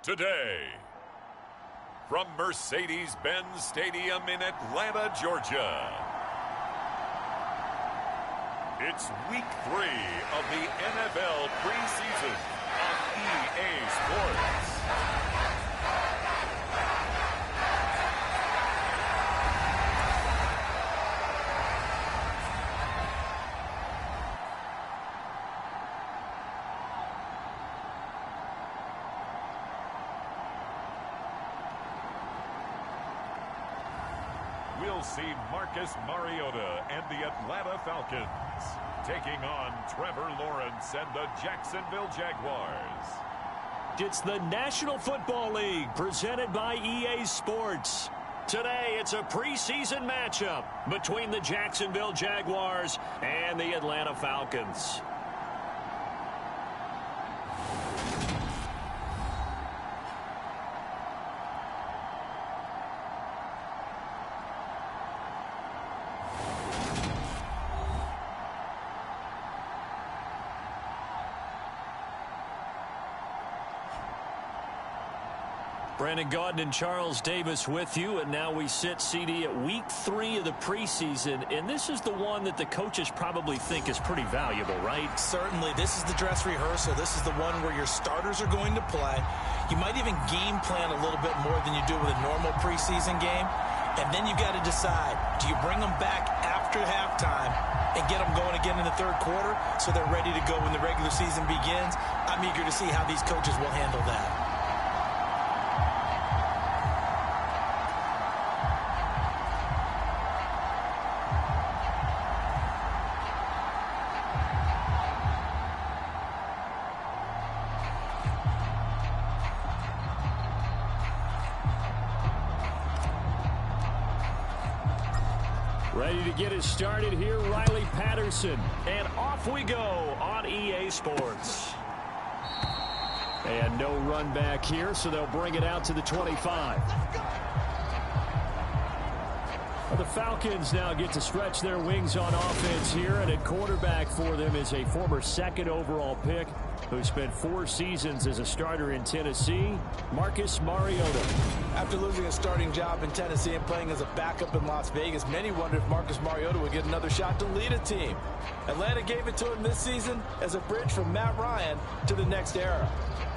today. From Mercedes-Benz Stadium in Atlanta, Georgia, it's Week 3 of the NFL preseason on EA Sports. We'll see Marcus Mariota and the Atlanta Falcons taking on Trevor Lawrence and the Jacksonville Jaguars. It's the National Football League presented by EA Sports. Today, it's a preseason matchup between the Jacksonville Jaguars and the Atlanta Falcons. Brandon Gaudin and Charles Davis with you, and now we sit, CD, at Week 3 of the preseason, and this is the one that the coaches probably think is pretty valuable, right? Certainly. This is the dress rehearsal. This is the one where your starters are going to play. You might even game plan a little bit more than you do with a normal preseason game, and then you got to decide, do you bring them back after halftime and get them going again in the third quarter so they're ready to go when the regular season begins? I'm eager to see how these coaches will handle that. Ready to get us started here, Riley Patterson. And off we go on EA Sports. And no run back here, so they'll bring it out to the 25. Well, the Falcons now get to stretch their wings on offense here, and at quarterback for them is a former second overall pick who spent 4 seasons as a starter in Tennessee, Marcus Mariota. After losing a starting job in Tennessee and playing as a backup in Las Vegas, many wondered if Marcus Mariota would get another shot to lead a team. Atlanta gave it to him this season as a bridge from Matt Ryan to the next era.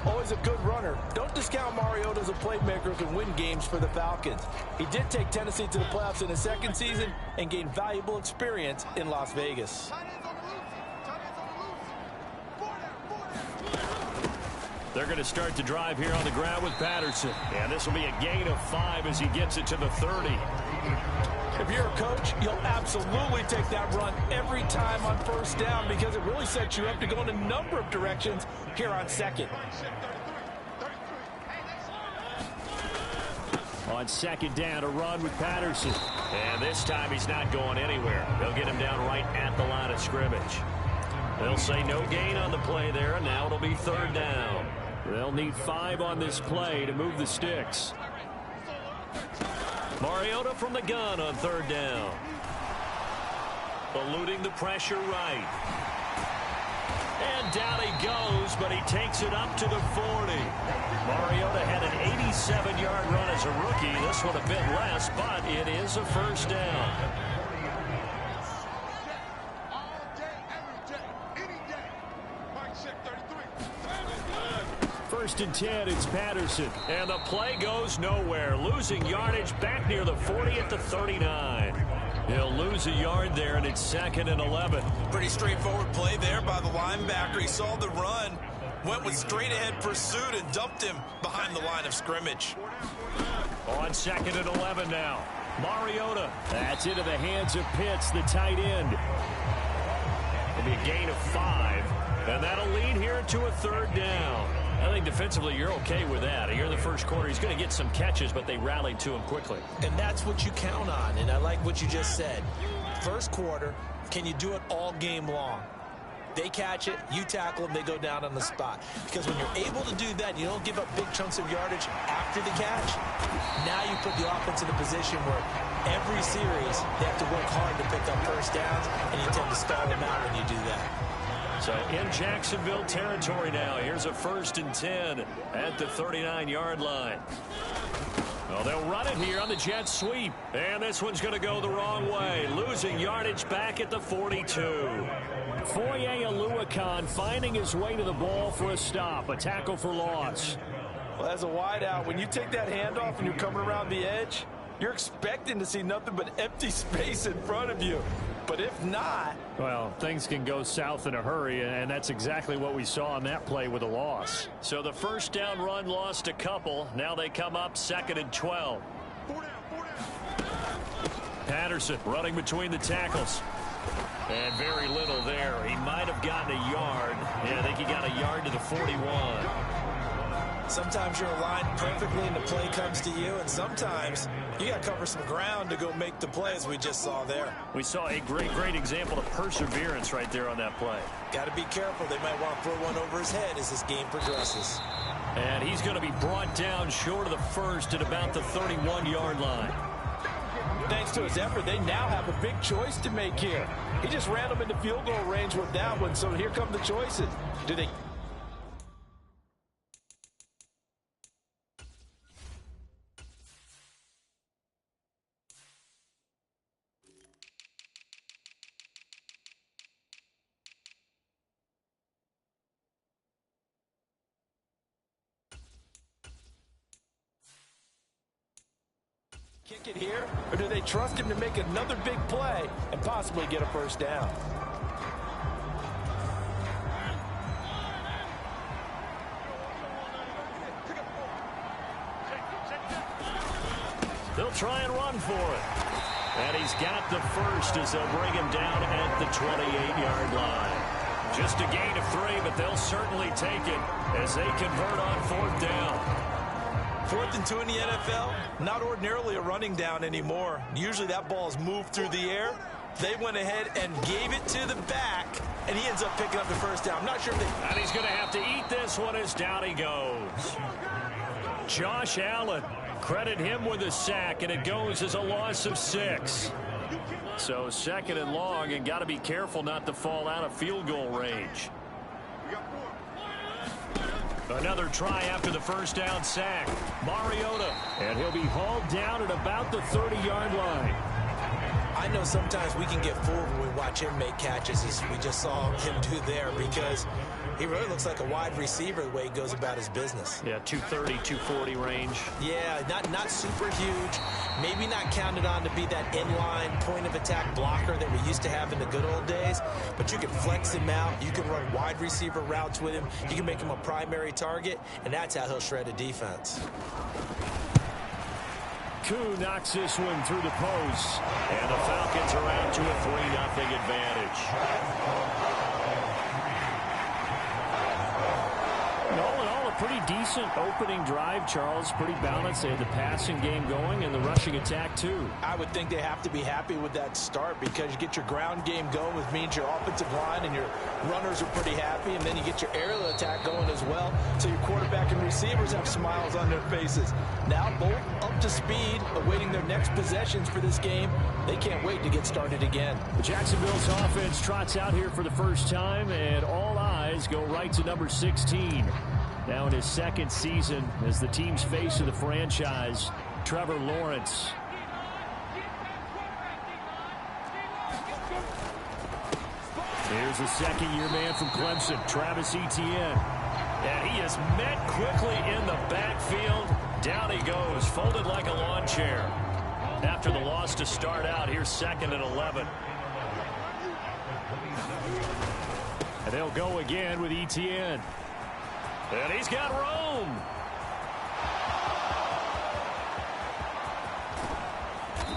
Always a good runner. Don't discount Mariota as a playmaker who can win games for the Falcons. He did take Tennessee to the playoffs in his second season and gained valuable experience in Las Vegas. They're going to start the drive here on the ground with Patterson. And this will be a gain of 5 as he gets it to the 30. If you're a coach, you'll absolutely take that run every time on first down because it really sets you up to go in a number of directions here on second. On second down, a run with Patterson. And this time he's not going anywhere. They'll get him down right at the line of scrimmage. They'll say no gain on the play there, and now it'll be third down. They'll need 5 on this play to move the sticks. Mariota from the gun on third down. Eluding the pressure right. And down he goes, but he takes it up to the 40. Mariota had an 87-yard run as a rookie. This one a bit less, but it is a first down. First and 10, it's Patterson. And the play goes nowhere. Losing yardage back near the 40 at the 39. He'll lose a yard there, and it's second and 11. Pretty straightforward play there by the linebacker. He saw the run, went with straight-ahead pursuit, and dumped him behind the line of scrimmage. On second and 11 now. Mariota. That's into the hands of Pitts, the tight end. It'll be a gain of 5. And that'll lead here to a third down. I think defensively you're okay with that. Here in the first quarter, he's going to get some catches, but they rallied to him quickly. And that's what you count on, and I like what you just said. First quarter, can you do it all game long? They catch it, you tackle them, they go down on the spot. Because when you're able to do that, you don't give up big chunks of yardage after the catch. Now you put the offense in a position where every series they have to work hard to pick up first downs, and you tend to stall them out when you do that. So in Jacksonville territory now. Here's a 1st and 10 at the 39-yard line. Well, they'll run it here on the jet sweep. And this one's going to go the wrong way. Losing yardage back at the 42. Foye Oluokun finding his way to the ball for a stop. A tackle for loss. Well, as a wideout, when you take that handoff and you're coming around the edge, you're expecting to see nothing but empty space in front of you. But if not... Well, things can go south in a hurry, and that's exactly what we saw on that play with a loss. So the first down run lost a couple. Now they come up 2nd and 12. Patterson running between the tackles. And very little there. He might have gotten a yard. Yeah, I think he got a yard to the 41. Sometimes you're aligned perfectly and the play comes to you, and sometimes you got to cover some ground to go make the play, as we just saw there. We saw a great example of perseverance right there on that play. Got to be careful. They might want to throw one over his head as this game progresses. And he's going to be brought down short of the first at about the 31-yard line. Thanks to his effort, they now have a big choice to make here. He just ran them into field goal range with that one, so here come the choices. Do they... kick it here, or do they trust him to make another big play and possibly get a first down? They'll try and run for it. And he's got the first as they'll bring him down at the 28-yard line. Just a gain of 3, but they'll certainly take it as they convert on 4th down. 4th and 2 in the NFL, not ordinarily a running down anymore. Usually that ball is moved through the air. They went ahead and gave it to the back, and he ends up picking up the first down. I'm not sure if they... And he's going to have to eat this one as down he goes. Josh Allen, credit him with a sack, and it goes as a loss of 6. So 2nd and long, and got to be careful not to fall out of field goal range. Another try after the first down sack. Mariota, and he'll be hauled down at about the 30-yard line. I know sometimes we can get fooled when we watch him make catches, as we just saw him do there, because he really looks like a wide receiver the way he goes about his business. Yeah, 230, 240 range. Yeah, not super huge. Maybe not counted on to be that inline point-of-attack blocker that we used to have in the good old days, but you can flex him out. You can run wide receiver routes with him. You can make him a primary target, and that's how he'll shred a defense. Koo knocks this one through the post, and the Falcons are out to a 3-0 advantage. All in all, a pretty decent opening drive, Charles. Pretty balanced. They had the passing game going and the rushing attack, too. I would think they have to be happy with that start, because you get your ground game going, which means your offensive line and your runners are pretty happy, and then you get your aerial attack going as well, so your quarterback and receivers have smiles on their faces. Now both up to speed, awaiting their next possessions for this game. They can't wait to get started again. Jacksonville's offense trots out here for the first time, and all eyes go right to number 16. Now in his 2nd season as the team's face of the franchise, Trevor Lawrence. Here's a second-year man from Clemson, Travis Etienne. And he is met quickly in the backfield. Down he goes, folded like a lawn chair. After the loss to start out, here's 2nd and 11. And they'll go again with Etienne. And he's got room.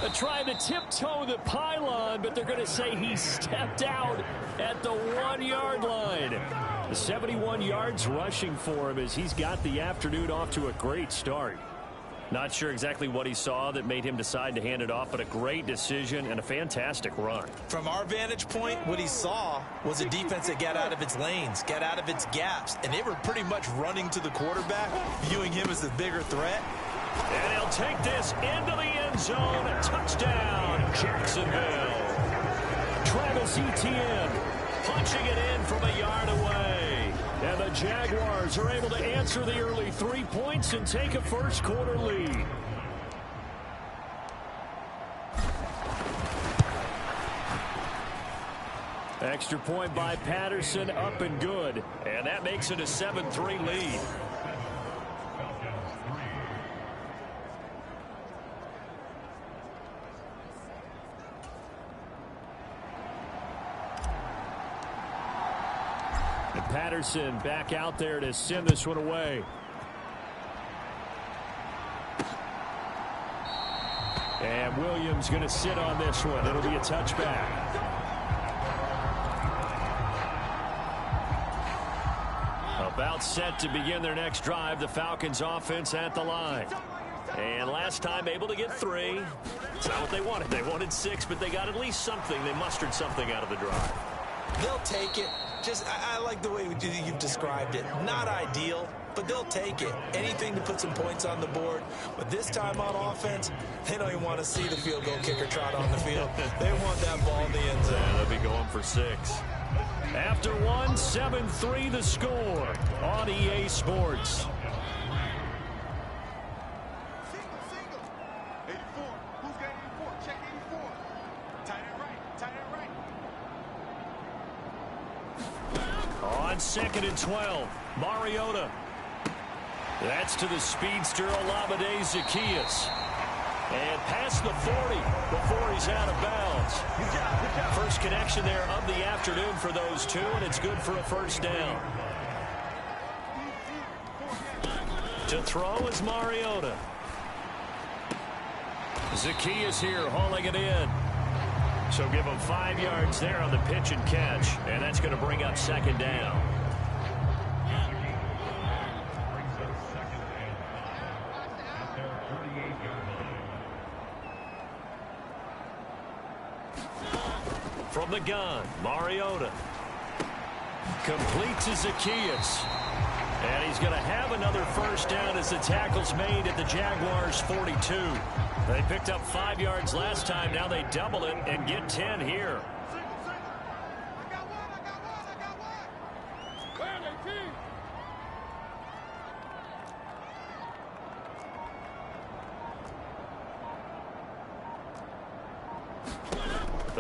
They're trying to tiptoe the pylon, but they're going to say he stepped out at the 1-yard line. The 71 yards rushing for him as he's got the afternoon off to a great start. Not sure exactly what he saw that made him decide to hand it off, but a great decision and a fantastic run. From our vantage point, what he saw was a defense that got out of its lanes, got out of its gaps, and they were pretty much running to the quarterback, viewing him as the bigger threat. And he'll take this into the end zone. A touchdown, Jacksonville. Travis Etienne. punching it in from a yard away. And the Jaguars are able to answer the early 3 points and take a first quarter lead. Extra point by Patterson, up and good. And that makes it a 7-3 lead. And Patterson back out there to send this one away. And Williams going to sit on this one. It'll be a touchback. About set to begin their next drive. The Falcons offense at the line. And last time able to get 3. It's not what they wanted. They wanted 6, but they got at least something. They mustered something out of the drive. They'll take it. I like the way you've described it. Not ideal, but they'll take it. Anything to put some points on the board. But this time on offense, they don't even want to see the field goal kicker trot on the field. They want that ball in the end zone. Yeah, they'll be going for 6. After 1, 7-3 the score on EA Sports. Single. 84. Who's got 84? Check 84. Tight end right. On 2nd and 12, Mariota. That's to the speedster Olamide Zaccheaus. And past the 40 before he's out of bounds. Good job. First connection there of the afternoon for those two, and it's good for a first down. To throw is Mariota. Zaccheaus here hauling it in. So give him 5 yards there on the pitch and catch, and that's going to bring up 2nd down. From the gun, Mariota. Complete to Zaccheaus. And he's going to have another first down as the tackle's made at the Jaguars' 42. They picked up 5 yards last time. Now they double it and get 10 here.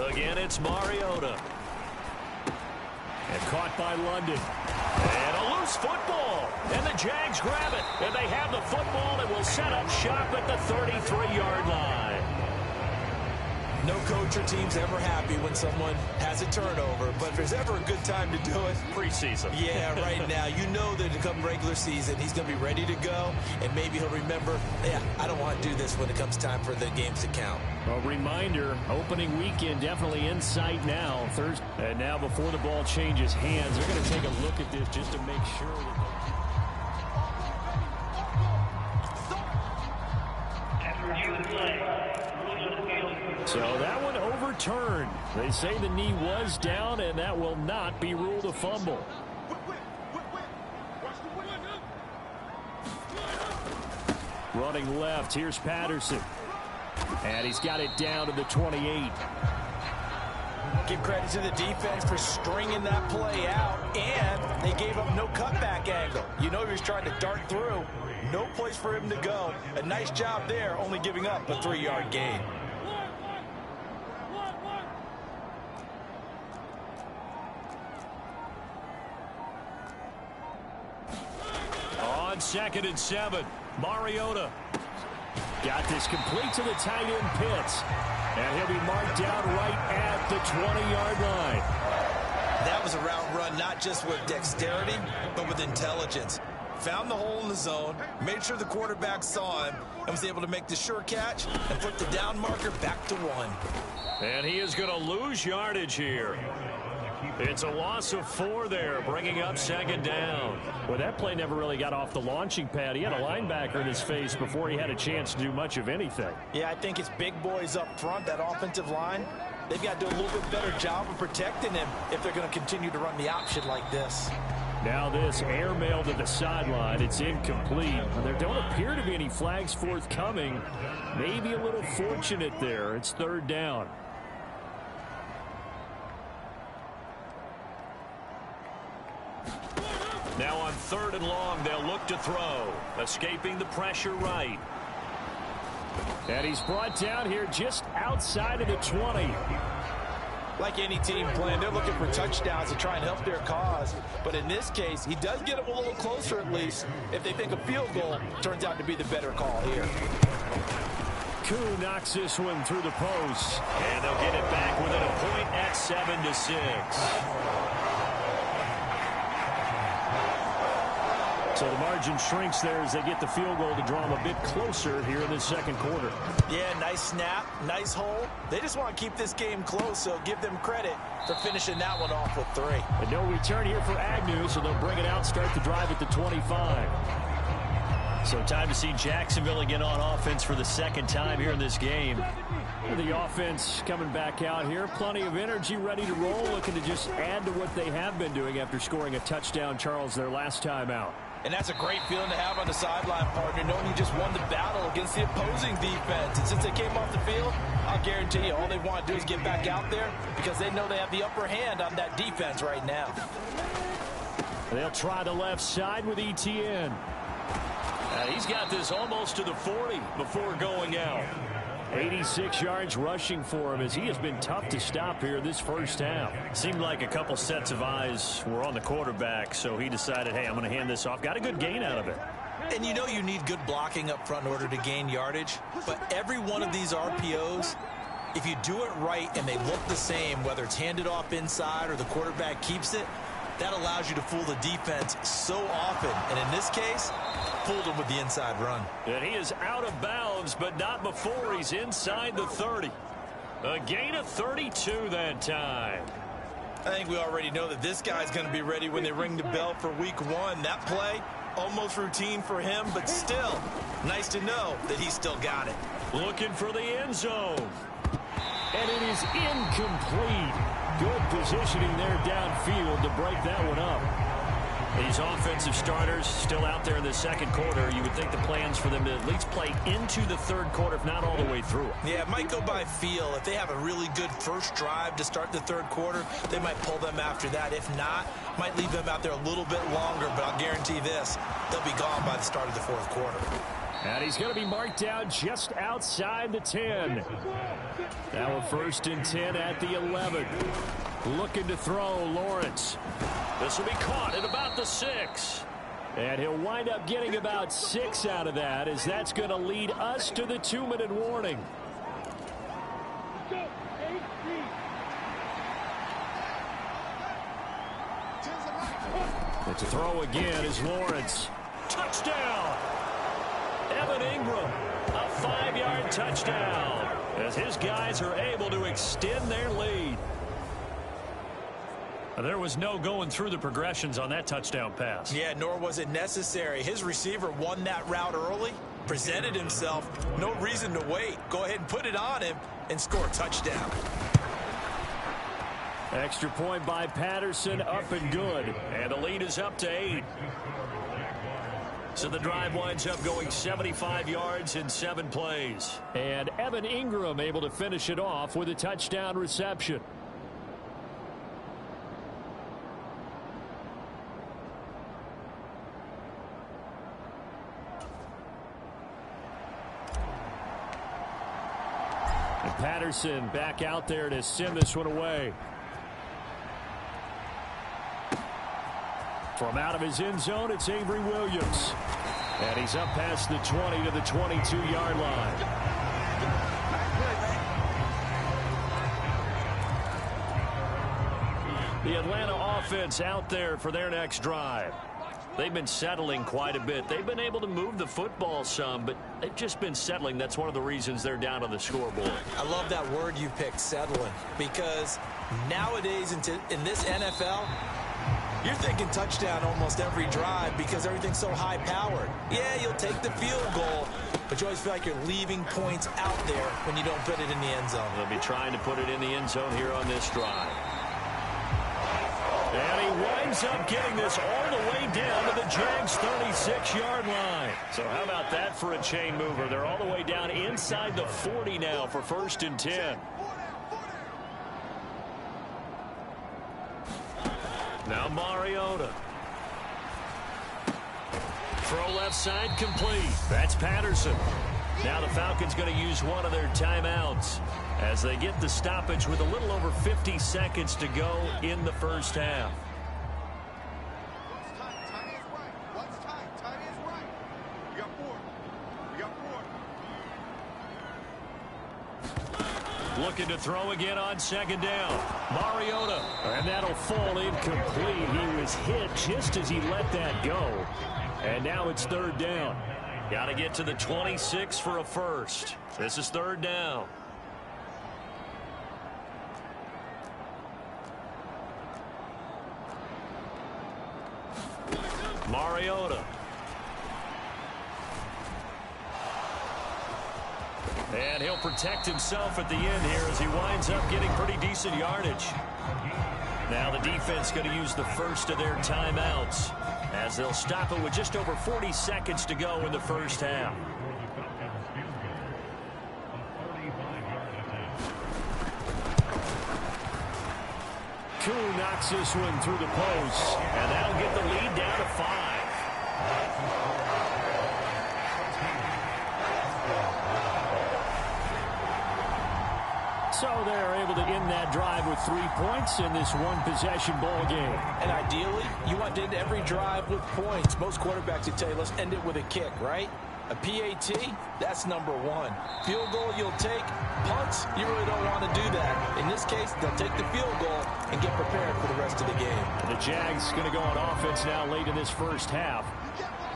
Again, it's Mariota. And caught by London. And a loose football. And the Jags grab it. And they have the football and will set up shop at the 33-yard line. No coach or team's ever happy when someone has a turnover, but if there's ever a good time to do it, preseason. Yeah, right now. You know that come regular season, he's going to be ready to go, and maybe he'll remember, yeah, I don't want to do this when it comes time for the games to count. A reminder, opening weekend definitely in sight now. Thursday. And now before the ball changes hands, they're going to take a look at this just to make sure that So that one overturned. They say the knee was down, and that will not be ruled a fumble. Running left, here's Patterson. And he's got it down to the 28. Give credit to the defense for stringing that play out, and they gave up no cutback angle. You know he was trying to dart through. No place for him to go. A nice job there, only giving up a 3-yard gain. On 2nd and 7, Mariota. Got this complete to the tight end Pitts. And he'll be marked down right at the 20-yard line. That was a route run not just with dexterity, but with intelligence. Found the hole in the zone, made sure the quarterback saw him, and was able to make the sure catch and put the down marker back to 1. And he is going to lose yardage here. It's a loss of 4 there, bringing up 2nd down. Well, that play never really got off the launching pad. He had a linebacker in his face before he had a chance to do much of anything. Yeah, I think it's big boys up front, that offensive line. They've got to do a little bit better job of protecting him if they're going to continue to run the option like this. Now this airmail to the sideline. It's incomplete. There don't appear to be any flags forthcoming. Maybe a little fortunate there. It's 3rd down. Now on 3rd and long, they'll look to throw. Escaping the pressure right. And he's brought down here just outside of the 20. Like any team playing, they're looking for touchdowns to try and help their cause. But in this case, he does get them a little closer at least if they think a field goal turns out to be the better call here. Koo knocks this one through the post. And they'll get it back within a point at 7-6. So the margin shrinks there as they get the field goal to draw them a bit closer here in the second quarter. Yeah, nice snap, nice hole. They just want to keep this game close, so give them credit for finishing that one off with 3. And no return here for Agnew, so they'll bring it out, start the drive at the 25. So time to see Jacksonville again on offense for the second time here in this game. The offense coming back out here. Plenty of energy, ready to roll, looking to just add to what they have been doing after scoring a touchdown, Charles, their last time out. And that's a great feeling to have on the sideline, partner, knowing you just won the battle against the opposing defense. And since they came off the field, I'll guarantee you all they want to do is get back out there because they know they have the upper hand on that defense right now. They'll try the left side with Etienne. He's got this almost to the 40 before going out. 86 yards rushing for him as he has been tough to stop here this first half. Seemed like a couple sets of eyes were on the quarterback, so he decided, hey, I'm going to hand this off. Got a good gain out of it. And you know you need good blocking up front in order to gain yardage, but every one of these RPOs, if you do it right and they look the same, whether it's handed off inside or the quarterback keeps it, that allows you to fool the defense so often. And in this case, fooled him with the inside run. And he is out of bounds, but not before he's inside the 30. A gain of 32 that time. I think we already know that this guy's going to be ready when they ring the bell for week 1. That play, almost routine for him, but still, nice to know that he's still got it. Looking for the end zone. And it is incomplete. Good positioning there downfield to break that one up. These offensive starters still out there in the second quarter. You would think the plans for them to at least play into the third quarter, if not all the way through. Yeah, it might go by feel. If they have a really good first drive to start the third quarter, they might pull them after that. If not, might leave them out there a little bit longer, but I'll guarantee this, they'll be gone by the start of the fourth quarter. And he's going to be marked down just outside the 10. Now a 1st and 10 at the 11. Looking to throw, Lawrence. This will be caught at about the 6. And he'll wind up getting about 6 out of that, as that's going to lead us to the 2-minute warning. And to throw again is Lawrence. Touchdown! Evan Ingram, a 5-yard touchdown, as his guys are able to extend their lead. There was no going through the progressions on that touchdown pass. Yeah, nor was it necessary. His receiver won that route early, presented himself, no reason to wait. Go ahead and put it on him and score a touchdown. Extra point by Patterson, up and good. And the lead is up to 8. So the drive winds up going 75 yards in 7 plays. And Evan Ingram able to finish it off with a touchdown reception. And Patterson back out there to send this one away. From out of his end zone, it's Avery Williams. And he's up past the 20 to the 22-yard line. The Atlanta offense out there for their next drive. They've been settling quite a bit. They've been able to move the football some, but they've just been settling. That's one of the reasons they're down on the scoreboard. I love that word you picked, settling, because nowadays in this NFL, you're thinking touchdown almost every drive because everything's so high-powered. Yeah, you'll take the field goal, but you always feel like you're leaving points out there when you don't put it in the end zone. They'll be trying to put it in the end zone here on this drive. And he winds up getting this all the way down to the Jags' 36-yard line. So how about that for a chain mover? They're all the way down inside the 40 now for 1st and 10. Now Mariota. Throw left side complete. That's Patterson. Now the Falcons going to use one of their timeouts as they get the stoppage with a little over 50 seconds to go in the first half. Looking to throw again on second down. Mariota, and that'll fall incomplete. He was hit just as he let that go. And now it's third down. Got to get to the 26 for a first. This is third down. Mariota. And he'll protect himself at the end here as he winds up getting pretty decent yardage. Now the defense going to use the first of their timeouts as they'll stop it with just over 40 seconds to go in the first half. Kuhn knocks this one through the post, and that'll get the lead down to 5. So they're able to end that drive with 3 points in this one-possession ball game. And ideally, you want to end every drive with points. Most quarterbacks would tell you, let's end it with a kick, right? A PAT, that's number one. Field goal you'll take. Punts, you really don't want to do that. In this case, they'll take the field goal and get prepared for the rest of the game. The Jags going to go on offense now late in this first half.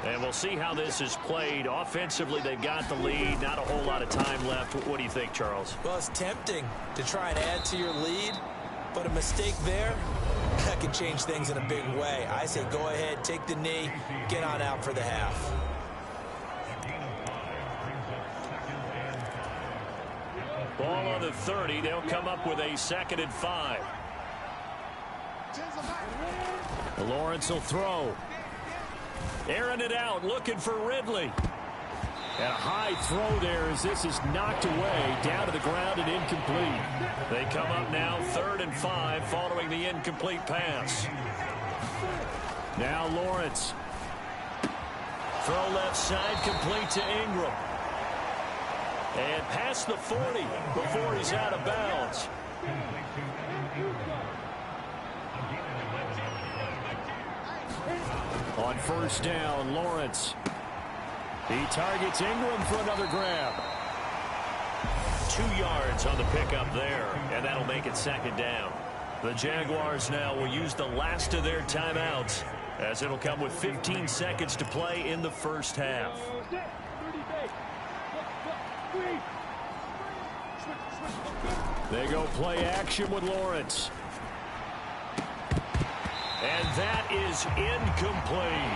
And we'll see how this is played. Offensively, they've got the lead. Not a whole lot of time left. What do you think, Charles? Well, it's tempting to try and add to your lead, but a mistake there, that can change things in a big way. I say go ahead, take the knee, get on out for the half. Ball on the 30. They'll come up with a 2nd and 5. Lawrence will throw. Airing it out, looking for Ridley. And a high throw there as this is knocked away, down to the ground and incomplete. They come up now 3rd and 5 following the incomplete pass. Now Lawrence. Throw left side complete to Ingram. And past the 40 before he's out of bounds. On first down, Lawrence. He targets Ingram for another grab. 2 yards on the pickup there, and that'll make it 2nd down. The Jaguars now will use the last of their timeouts as it'll come with 15 seconds to play in the first half. They go play action with Lawrence. And that is incomplete.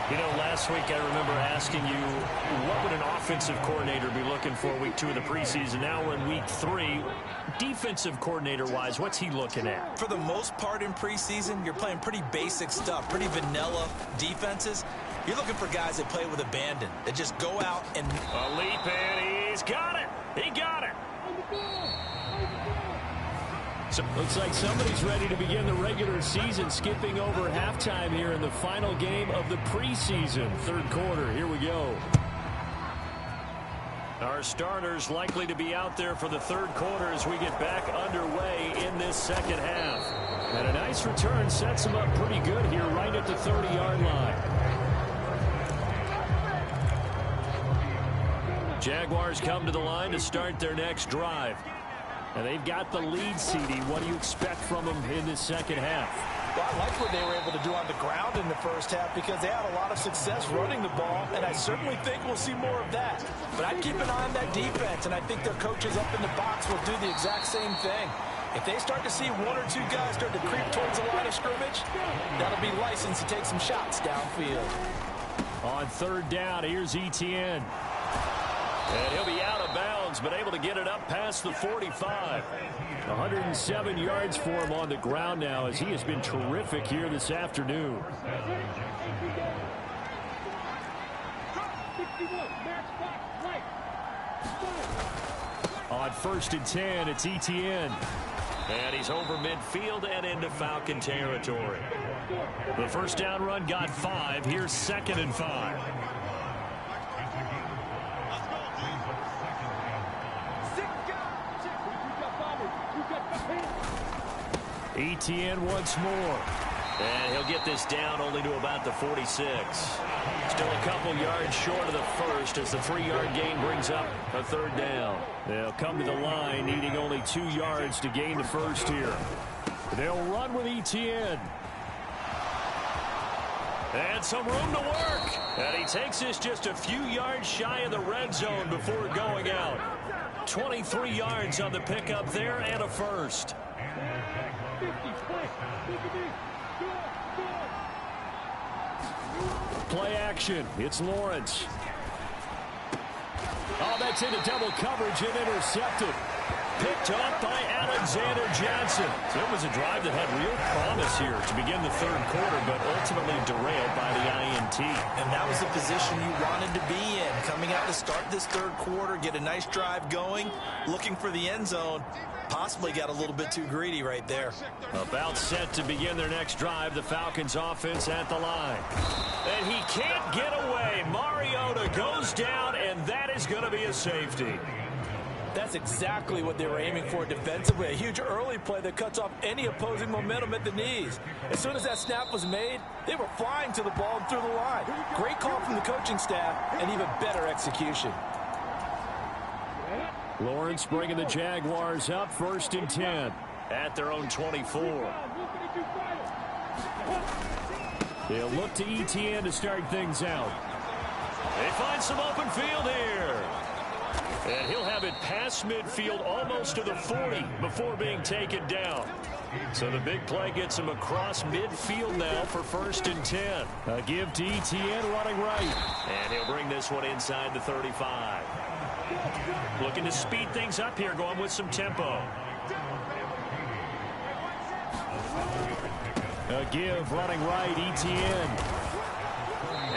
You know, last week I remember asking you, what would an offensive coordinator be looking for week 2 of the preseason? Now we're in week 3. Defensive coordinator-wise, what's he looking at? For the most part in preseason, you're playing pretty basic stuff, pretty vanilla defenses. You're looking for guys that play with abandon, that just go out and... A leap, and he's got it. He got it. So looks like somebody's ready to begin the regular season, skipping over halftime here in the final game of the preseason. 3rd quarter, here we go. Our starters likely to be out there for the 3rd quarter as we get back underway in this 2nd half. And a nice return sets them up pretty good here right at the 30-yard line. Jaguars come to the line to start their next drive. And they've got the lead, CD. What do you expect from them in this 2nd half? Well, I like what they were able to do on the ground in the first half because they had a lot of success running the ball, and I certainly think we'll see more of that. But I'd keep an eye on that defense, and I think their coaches up in the box will do the exact same thing. If they start to see 1 or 2 guys start to creep towards the line of scrimmage, that'll be license to take some shots downfield. On 3rd down, here's Etienne. And he'll be out of bounds, but able to get it up past the 45. 107 yards for him on the ground now as he has been terrific here this afternoon. On 1st and 10, it's Etienne. And he's over midfield and into Falcon territory. The first down run got 5. Here's 2nd and 5. Etienne once more. And he'll get this down only to about the 46. Still a couple yards short of the first as the 3-yard gain brings up a 3rd down. They'll come to the line needing only 2 yards to gain the first here. They'll run with Etienne. And some room to work. And he takes this just a few yards shy of the red zone before going out. 23 yards on the pickup there and a first. Play action. It's Lawrence. Oh, that's into double coverage and intercepted. Picked off by Alexander Johnson. So it was a drive that had real promise here to begin the 3rd quarter, but ultimately derailed by the INT. And that was the position you wanted to be in. Coming out to start this 3rd quarter, get a nice drive going, looking for the end zone. Possibly got a little bit too greedy right there. About set to begin their next drive, the Falcons offense at the line. And he can't get away. Mariota goes down, and that is going to be a safety. That's exactly what they were aiming for defensively. A huge early play that cuts off any opposing momentum at the knees. As soon as that snap was made, they were flying to the ball and through the line. Great call from the coaching staff and even better execution. Lawrence bringing the Jaguars up 1st and 10 at their own 24. They'll look to Etienne to start things out. They find some open field here. And he'll have it past midfield almost to the 40 before being taken down. So the big play gets him across midfield now for 1st and 10. A give to Etienne running right. And he'll bring this one inside the 35. Looking to speed things up here, going with some tempo. A give running right, Etienne.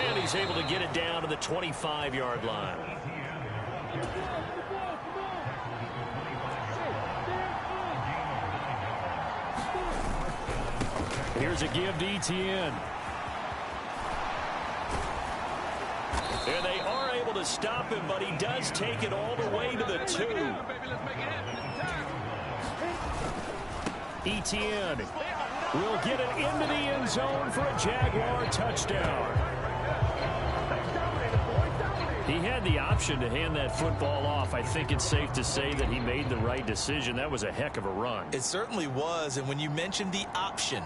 And he's able to get it down to the 25-yard line. Here's a give to Etienne. And they are able to stop him, but he does take it all the way to the 2. Etienne will get it into the end zone for a Jaguar touchdown. He had the option to hand that football off. I think it's safe to say that he made the right decision. That was a heck of a run. It certainly was, and when you mentioned the option,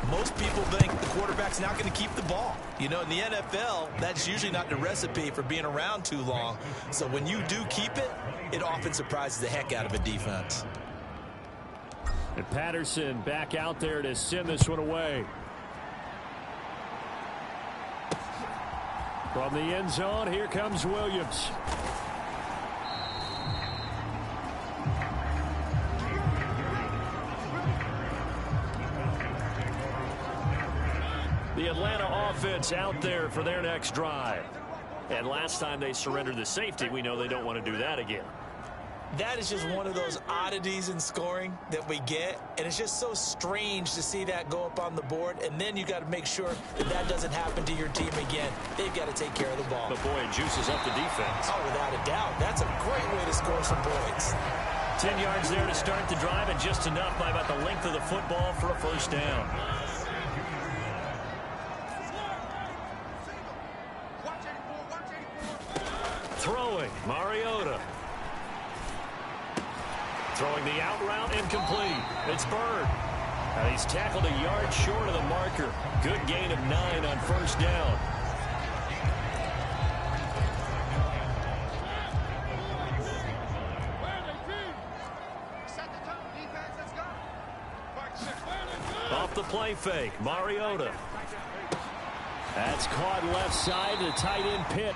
most people think the quarterback's not going to keep the ball. You know, in the NFL, that's usually not the recipe for being around too long. So when you do keep it, it often surprises the heck out of a defense. And Patterson back out there to send this one away. From the end zone, here comes Williams. The Atlanta offense out there for their next drive. And last time they surrendered the safety, we know they don't want to do that again. That is just one of those oddities in scoring that we get, and it's just so strange to see that go up on the board, and then you got to make sure that that doesn't happen to your team again. They've got to take care of the ball. But boy, it juices up the defense. Oh, without a doubt. That's a great way to score some points. 10 yards there to start the drive, and just enough by about the length of the football for a first down. Throwing, Mariota. Throwing the out route incomplete. It's Bird. And he's tackled a yard short of the marker. Good gain of 9 on first down. Off the play fake, Mariota. That's caught left side to the tight end Pitt.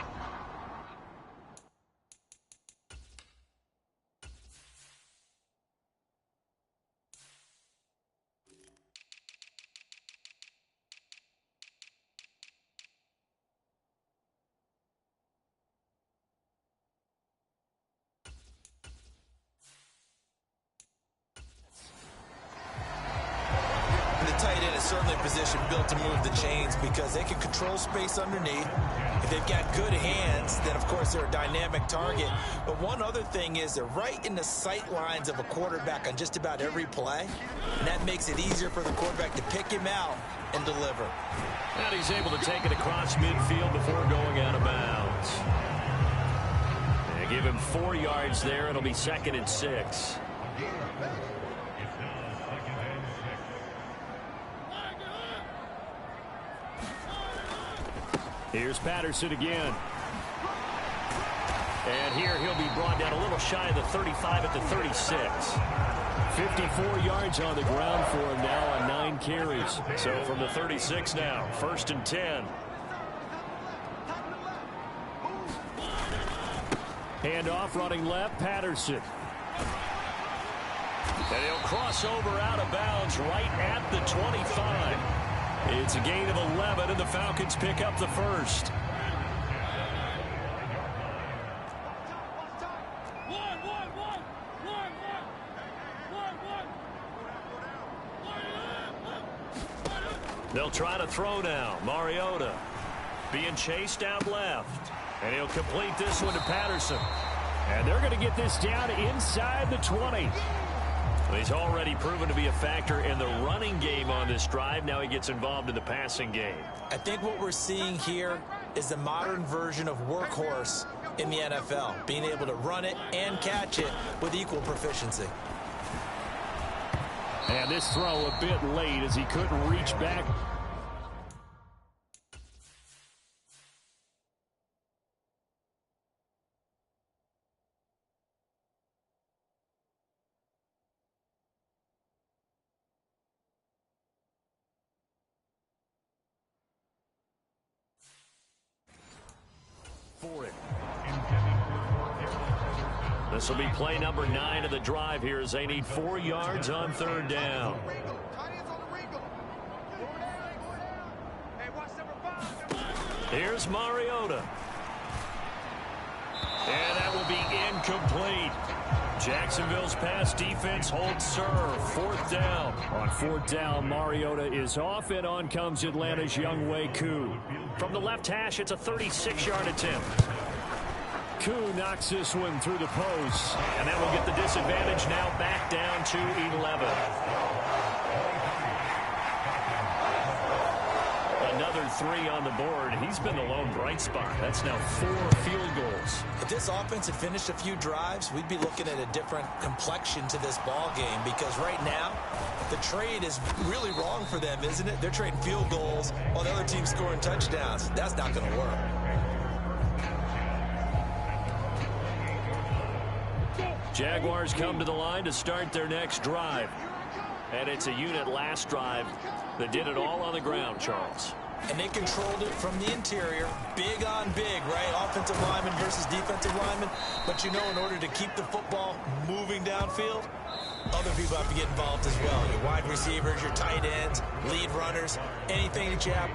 tight end is certainly a position built to move the chains because they can control space underneath. If they've got good hands, then, of course, they're a dynamic target. But one other thing is they're right in the sight lines of a quarterback on just about every play, and that makes it easier for the quarterback to pick him out and deliver. And he's able to take it across midfield before going out of bounds. They give him 4 yards there. It'll be 2nd and 6. Here's Patterson again. And here he'll be brought down a little shy of the 35 at the 36. 54 yards on the ground for him now on 9 carries. So from the 36 now, 1st and 10. Handoff running left, Patterson. And he'll cross over out of bounds right at the 25. It's a gain of 11, and the Falcons pick up the first. They'll try to throw now. Mariota being chased out left. And he'll complete this one to Patterson. And they're going to get this down inside the 20. Well, he's already proven to be a factor in the running game on this drive. Now he gets involved in the passing game. I think what we're seeing here is the modern version of workhorse in the NFL, being able to run it and catch it with equal proficiency. And this throw a bit late as he couldn't reach back. For it. This will be play number 9 of the drive here as they need 4 yards on 3rd down. Here's Mariota. And that will be incomplete. Jacksonville's pass defense holds serve. 4th down. On 4th down, Mariota is off, and on comes Atlanta's Younghoe Koo. From the left hash, it's a 36-yard attempt. Koo knocks this one through the post, and that will get the disadvantage now back down to 11. Another 3 on the board. He's been the lone bright spot. That's now 4 field goals. If this offense had finished a few drives, we'd be looking at a different complexion to this ball game because right now, the trade is really wrong for them, isn't it? They're trading field goals while the other team's scoring touchdowns. That's not going to work. Jaguars come to the line to start their next drive. And it's a unit last drive that did it all on the ground, Charles. And they controlled it from the interior. Big on big, right? Offensive lineman versus defensive lineman. But, you know, in order to keep the football moving downfield, other people have to get involved as well. Your wide receivers, your tight ends, lead runners, anything that you have.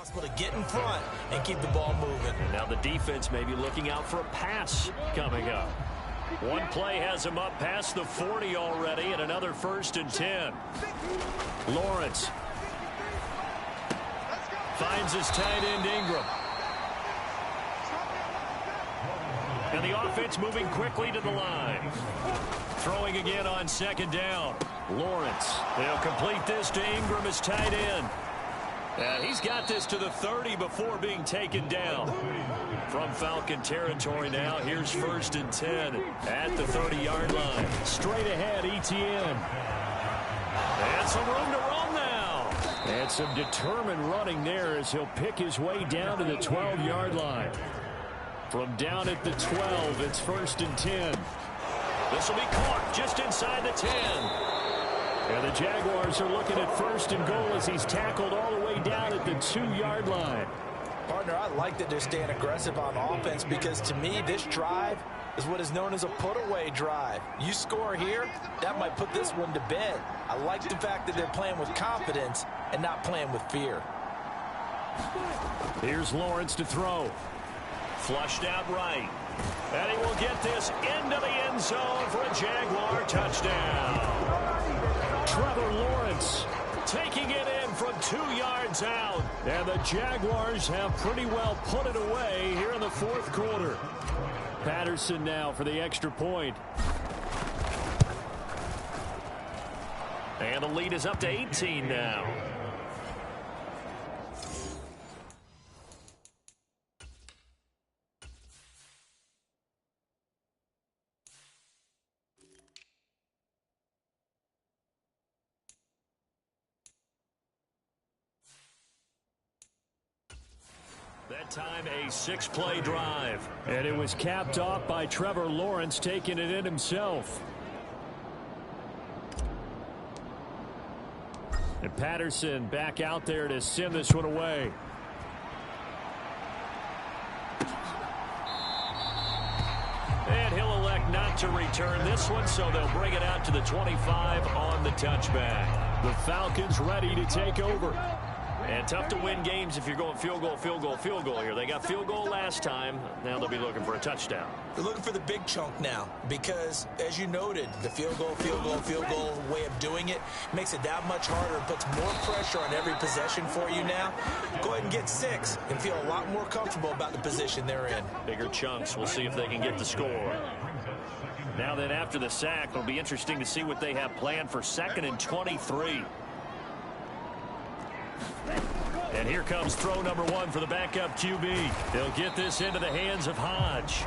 possible to get in front and keep the ball moving. And now the defense may be looking out for a pass coming up. One play has him up past the 40 already, and another 1st and 10. Lawrence finds his tight end Ingram. And the offense moving quickly to the line. Throwing again on 2nd down. Lawrence. They'll complete this to Ingram as tight end. And he's got this to the 30 before being taken down. From Falcon territory now, here's 1st and 10 at the 30-yard line. Straight ahead, Etienne. And some room to run now. And some determined running there as he'll pick his way down to the 12-yard line. From down at the 12, it's 1st and 10. This will be caught just inside the 10. And the Jaguars are looking at 1st and goal as he's tackled all the way down at the 2-yard line. Partner, I like that they're staying aggressive on offense because to me, this drive is what is known as a put-away drive. You score here, that might put this one to bed. I like the fact that they're playing with confidence and not playing with fear. Here's Lawrence to throw. Flushed out right. And he will get this into the end zone for a Jaguar touchdown. Trevor Lawrence taking it in from 2 yards out. And the Jaguars have pretty well put it away here in the 4th quarter. Patterson now for the extra point. And the lead is up to 18 now. That time a 6-play drive. And it was capped off by Trevor Lawrence taking it in himself. And Patterson back out there to send this one away. And he'll elect not to return this one, so they'll bring it out to the 25 on the touchback. The Falcons ready to take over. And tough to win games if you're going field goal, field goal, field goal here. They got field goal last time. Now they'll be looking for a touchdown. They're looking for the big chunk now because, as you noted, the field goal way of doing it makes it that much harder. It puts more pressure on every possession for you now. Go ahead and get 6 and feel a lot more comfortable about the position they're in. Bigger chunks. We'll see if they can get the score. Now then, after the sack, it'll be interesting to see what they have planned for 2nd and 23. And here comes throw number 1 for the backup QB. They'll get this into the hands of Hodge.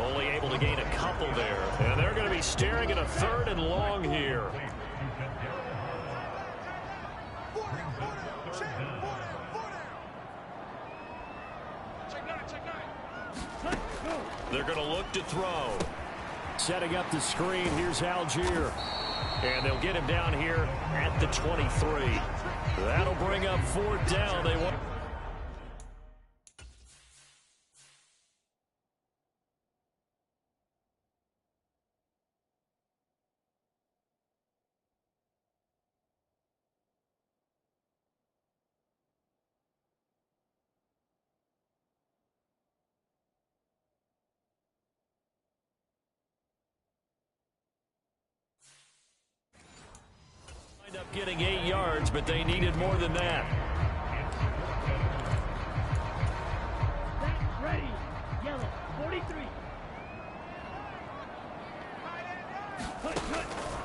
Only able to gain a couple there. And they're going to be staring at a 3rd and long here. They're going to look to throw. Setting up the screen, here's Algier. And they'll get him down here at the 23. That'll bring up 4th down. They want. Up getting 8 yards, but they needed more than that. Ready, yellow, 43.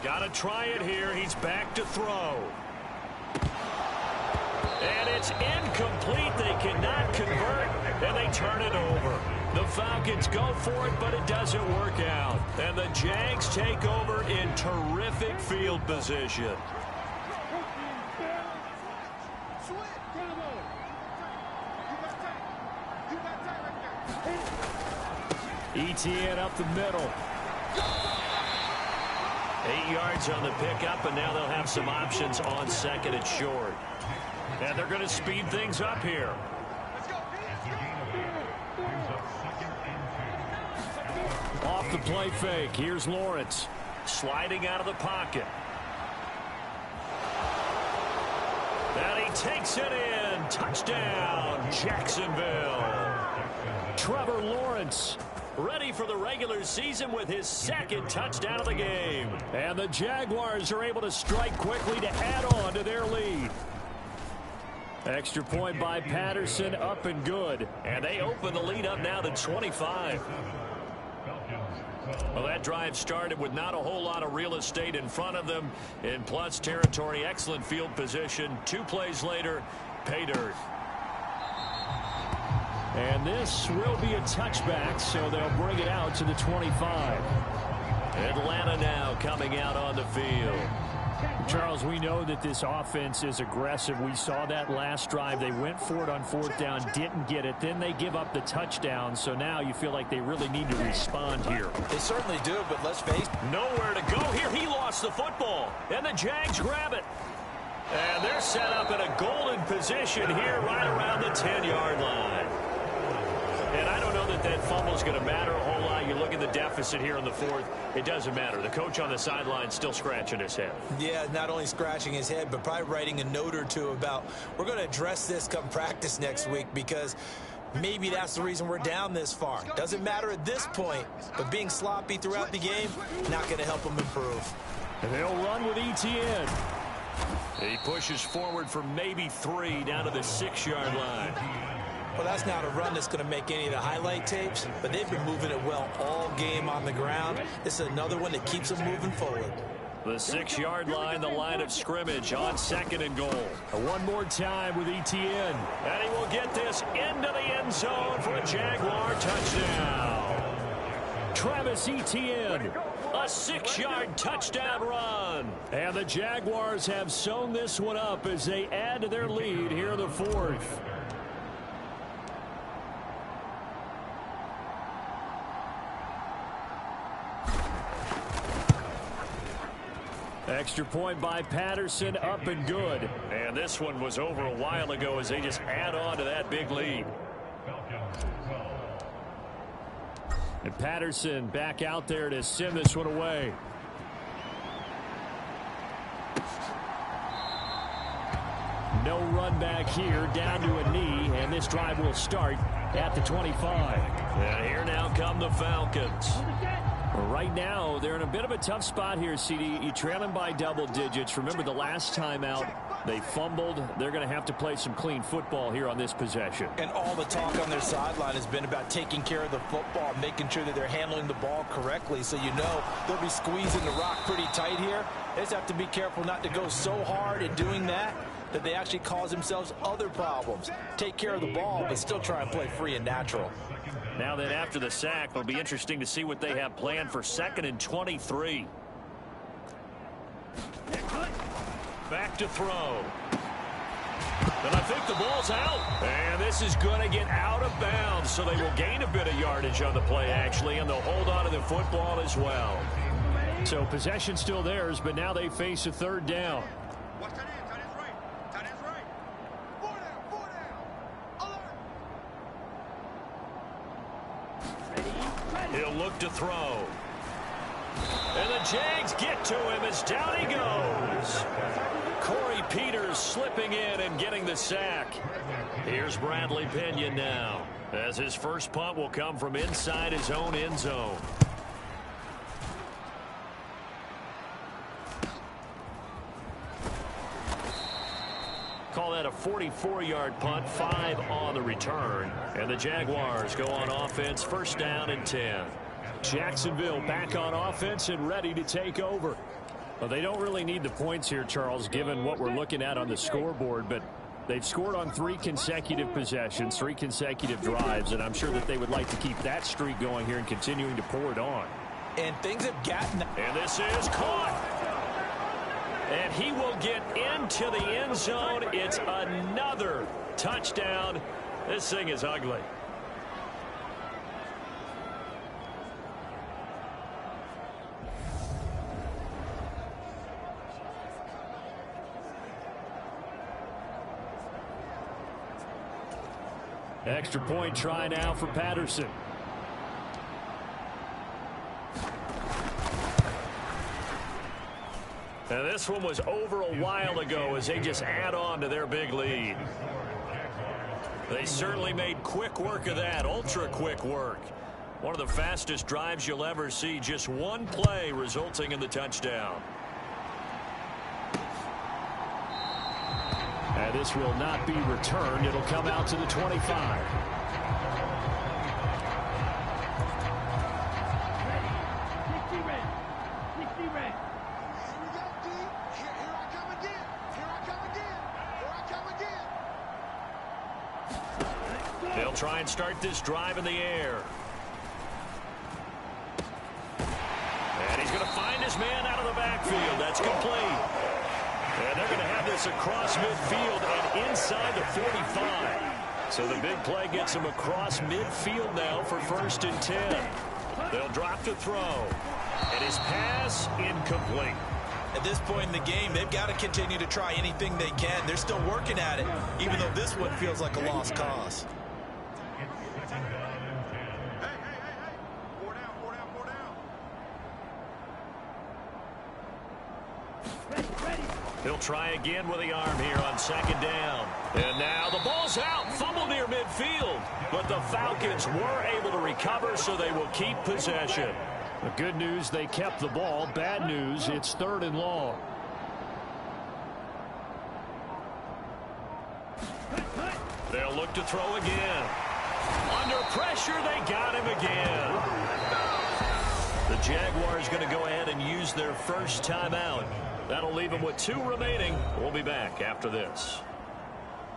Got to try it here. He's back to throw. And it's incomplete. They cannot convert, and they turn it over. The Falcons go for it, but it doesn't work out. And the Jags take over in terrific field position. Etienne up the middle. 8 yards on the pickup, and now they'll have some options on 2nd and short. And they're going to speed things up here. Off the play fake. Here's Lawrence. Sliding out of the pocket. And he takes it in. Touchdown, Jacksonville. Trevor Lawrence ready for the regular season with his second touchdown of the game. And the Jaguars are able to strike quickly to add on to their lead. Extra point by Patterson, up and good. And they open the lead up now to 25. Well, that drive started with not a whole lot of real estate in front of them. In plus territory, excellent field position. 2 plays later, pay dirt. And this will be a touchback, so they'll bring it out to the 25. Atlanta now coming out on the field. Charles, we know that this offense is aggressive. We saw that last drive. They went for it on 4th down, didn't get it. Then they give up the touchdown. So now you feel like they really need to respond here. They certainly do, but let's face it. Nowhere to go here. He lost the football, and the Jags grab it. And they're set up in a golden position here right around the 10-yard line. And I don't know that that fumble is going to matter a whole lot. You look at the deficit here in the 4th. It doesn't matter. The coach on the sideline still scratching his head. Yeah, not only scratching his head, but probably writing a note or two about we're going to address this come practice next week because maybe that's the reason we're down this far. Doesn't matter at this point, but being sloppy throughout the game, not going to help them improve. And they'll run with ETN. He pushes forward for maybe 3 down to the 6-yard line. Well, that's not a run that's going to make any of the highlight tapes, but they've been moving it well all game on the ground. This is another one that keeps them moving forward. The 6-yard line, the line of scrimmage on 2nd and goal. One more time with ETN. And he will get this into the end zone for a Jaguar touchdown. Travis Etienne. A 6-yard touchdown run. And the Jaguars have sewn this one up as they add to their lead here in the 4th. Extra point by Patterson, up and good. And this one was over a while ago as they just add on to that big lead. And Patterson back out there to send this one away. No run back here, down to a knee, and this drive will start at the 25. And here now come the Falcons. Right now, they're in a bit of a tough spot here, CD. You trail them by double digits. Remember the last time out, they fumbled. They're going to have to play some clean football here on this possession. And all the talk on their sideline has been about taking care of the football, making sure that they're handling the ball correctly. So you know they'll be squeezing the rock pretty tight here. They just have to be careful not to go so hard in doing that they actually cause themselves other problems. Take care of the ball, but still try and play free and natural. Now that after the sack, it'll be interesting to see what they have planned for 2nd and 23. Back to throw. And I think the ball's out. And this is going to get out of bounds, so they will gain a bit of yardage on the play, actually, and they'll hold on to the football as well. So possession still theirs, but now they face a 3rd down. Watch that in. Tight end's right. Tight end's right. 4 down. 4 down. Alert. He'll look to throw. And the Jags get to him as down he goes. Corey Peters slipping in and getting the sack. Here's Bradley Pinion now, as his first punt will come from inside his own end zone. Call that a 44-yard punt, 5 on the return. And the Jaguars go on offense, 1st down and 10. Jacksonville back on offense and ready to take over. Well, they don't really need the points here, Charles, given what we're looking at on the scoreboard, but they've scored on 3 consecutive possessions, 3 consecutive drives, and I'm sure that they would like to keep that streak going here and continuing to pour it on. And things have gotten... And this is caught. And he will get into the end zone. It's another touchdown. This thing is ugly. Extra point try now for Patterson. And this one was over a while ago as they just add on to their big lead. They certainly made quick work of that, ultra quick work. One of the fastest drives you'll ever see, just one play resulting in the touchdown. And this will not be returned. It'll come out to the 25. They'll try and start this drive in the air. And he's going to find his man out of the backfield. That's complete. And they're going to have this across midfield and inside the 45. So the big play gets him across midfield now for 1st and 10. They'll drop to throw. And his pass incomplete. At this point in the game, they've got to continue to try anything they can. They're still working at it, even though this one feels like a lost cause. He'll try again with the arm here on 2nd down. And now the ball's out. Fumble near midfield. But the Falcons were able to recover, so they will keep possession. The good news, they kept the ball. Bad news, it's 3rd and long. They'll look to throw again. Under pressure, they got him again. The Jaguars going to go ahead and use their first timeout. That'll leave them with 2 remaining. We'll be back after this.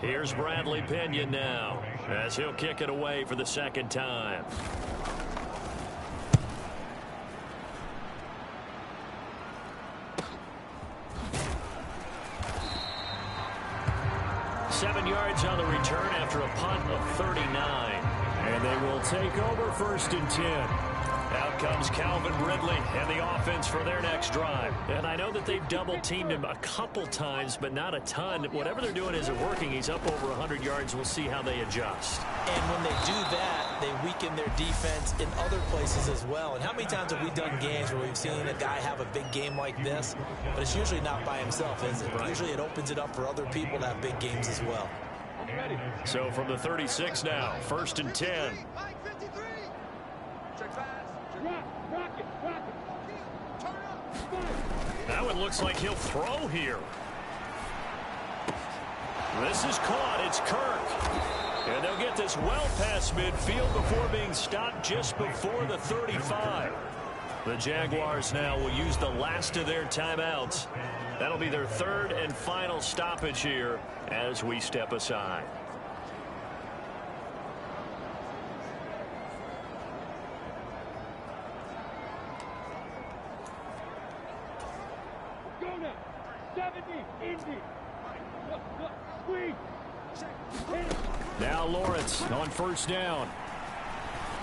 Here's Bradley Pinion now as he'll kick it away for the 2nd time. Seven yards on the return after a punt of 39. And they will take over 1st and 10. Out comes Calvin Ridley and the offense for their next drive. And I know that they've double-teamed him a couple times, but not a ton. Whatever they're doing isn't working. He's up over 100 yards. We'll see how they adjust. And when they do that, they weaken their defense in other places as well. And how many times have we done games where we've seen a guy have a big game like this? But it's usually not by himself, is it? Right. Usually it opens it up for other people to have big games as well. So from the 36 now, 1st and 10. That one looks like he'll throw here. This is caught. It's Kirk. And they'll get this well past midfield before being stopped just before the 35. The Jaguars now will use the last of their timeouts. That'll be their 3rd and final stoppage here as we step aside. Now Lawrence on 1st down.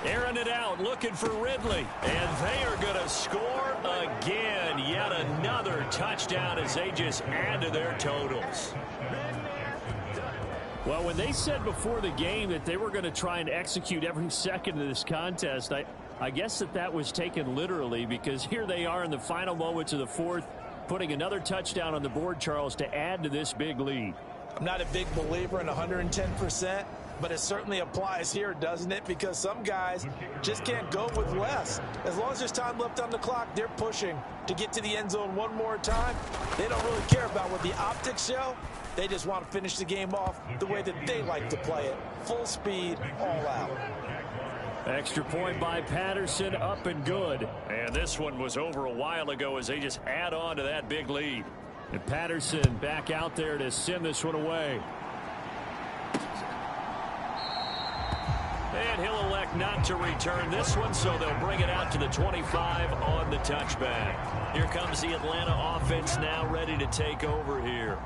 Airing it out, looking for Ridley. And they are going to score again. Yet another touchdown as they just add to their totals. Well, when they said before the game that they were going to try and execute every second of this contest, I guess that was taken literally, because here they are in the final moments of the 4th, putting another touchdown on the board, Charles, to add to this big lead. I'm not a big believer in 110%, but it certainly applies here, doesn't it? Because some guys just can't go with less. As long as there's time left on the clock, they're pushing to get to the end zone one more time. They don't really care about what the optics show. They just want to finish the game off the way that they like to play it. Full speed, all out. Extra point by Patterson, up and good. And this one was over a while ago as they just add on to that big lead. And Patterson back out there to send this one away. And he'll elect not to return this one, so they'll bring it out to the 25 on the touchback. Here comes the Atlanta offense now ready to take over here.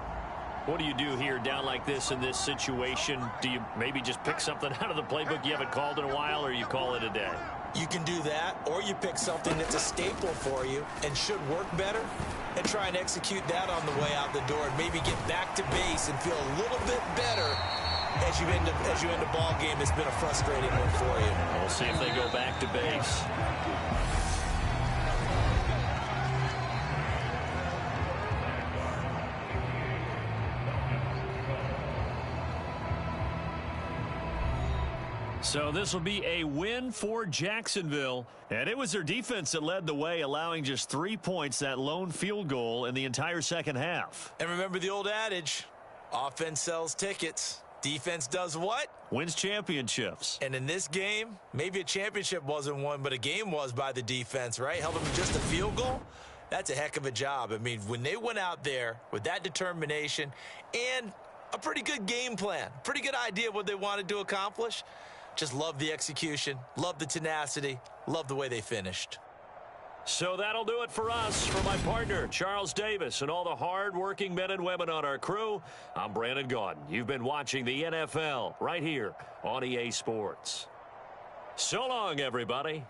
What do you do here down like this in this situation? Do you maybe just pick something out of the playbook you haven't called in a while, or you call it a day? You can do that, or you pick something that's a staple for you and should work better and try and execute that on the way out the door and maybe get back to base and feel a little bit better as you end a ball game that's been a frustrating one for you. We'll see if they go back to base. So this will be a win for Jacksonville. And it was their defense that led the way, allowing just 3 points, that lone field goal in the entire second half. And remember the old adage, offense sells tickets. Defense does what? Wins championships. And in this game, maybe a championship wasn't won, but a game was by the defense, right? Held them to just a field goal. That's a heck of a job. I mean, when they went out there with that determination and a pretty good game plan, pretty good idea of what they wanted to accomplish, just love the execution, love the tenacity, love the way they finished. So that'll do it for us. For my partner, Charles Davis, and all the hard-working men and women on our crew, I'm Brandon Gaudin. You've been watching the NFL right here on EA Sports. So long, everybody.